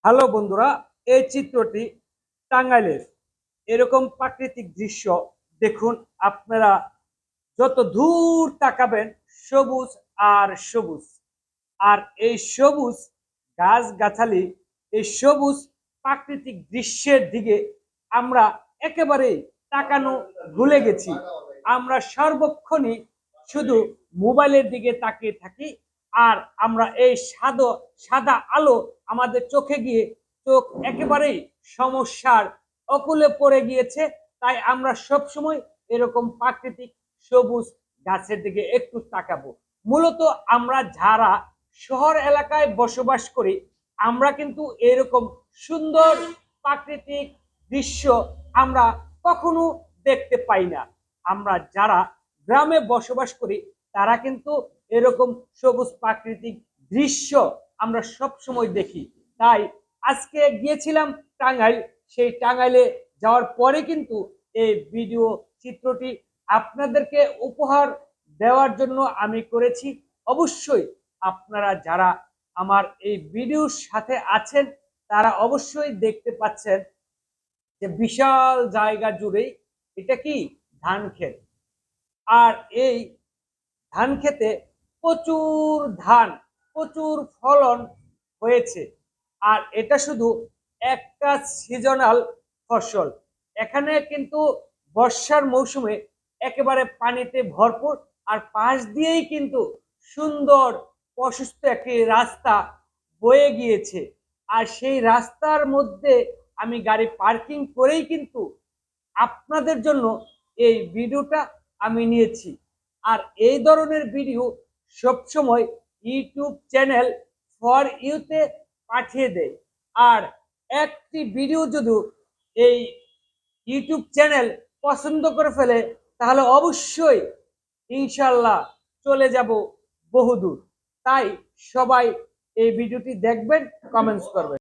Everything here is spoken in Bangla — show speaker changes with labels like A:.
A: হ্যালো বন্ধুরা, এই চিত্রটি টাঙ্গাইলের। এরকম প্রাকৃতিক দৃশ্য দেখুন। আপনারা যত দূর তাকাবেন সবুজ আর সবুজ। আর এই সবুজ গাছগাছালি, এই সবুজ প্রাকৃতিক দৃশ্যের দিকে আমরা একেবারেই তাকানো ভুলে গেছি। আমরা সর্বক্ষণই শুধু মোবাইলের দিকে তাকিয়ে থাকি। আর আমরা এই সাদা আলো আমাদের চোখে গিয়ে চোখ একেবারেই সমস্যার অকুলে পড়ে গিয়েছে। তাই আমরা সব সময় এরকম প্রাকৃতিক সবুজ গাছের দিকে একটু তাকাবো। মূলত আমরা যারা শহর এলাকায় বসবাস করি, আমরা কিন্তু এরকম সুন্দর প্রাকৃতিক দৃশ্য আমরা কখনো দেখতে পাই না। আমরা যারা গ্রামে বসবাস করি তারা কিন্তু এরকম সবুজ প্রাকৃতিক দৃশ্য আমরা সব সময় দেখি। তাই আজকে গিয়েছিলাম টাঙ্গাইল। সেই টাঙ্গাইলে যাওয়ার পরে কিন্তু এই ভিডিও চিত্রটি আপনাদেরকে উপহার দেওয়ার জন্য আমি করেছি। অবশ্যই আপনারা যারা আমার এই ভিডিওর সাথে আছেন তারা অবশ্যই দেখতে পাচ্ছেন যে বিশাল জায়গা জুড়েই এটা কি ধান ক্ষেত। আর এই ধান খেতে প্রচুর ধান, প্রচুর ফলন হয়েছে। আর এটা শুধু একটা সিজনাল ফসল। এখানে কিন্তু বর্ষার মৌসুমে একেবারে পানিতে ভরপুর। আর পাশ দিয়েই কিন্তু সুন্দর প্রশস্ত একটি রাস্তা বয়ে গিয়েছে। আর সেই রাস্তার মধ্যে আমি গাড়ি পার্কিং করেই কিন্তু আপনাদের জন্য এই ভিডিওটা আমি নিয়েছি। আর এই ধরনের ভিডিও সবসময় ইউটিউব চ্যানেল ফর ইউতে পাঠিয়ে দেয়। আর একটি ভিডিও যদি এই ইউটিউব চ্যানেল পছন্দ করে ফেলে তাহলে অবশ্যই ইনশাল্লাহ চলে যাব বহুদূর। তাই সবাই এই ভিডিওটি দেখবেন, কমেন্টস করবেন।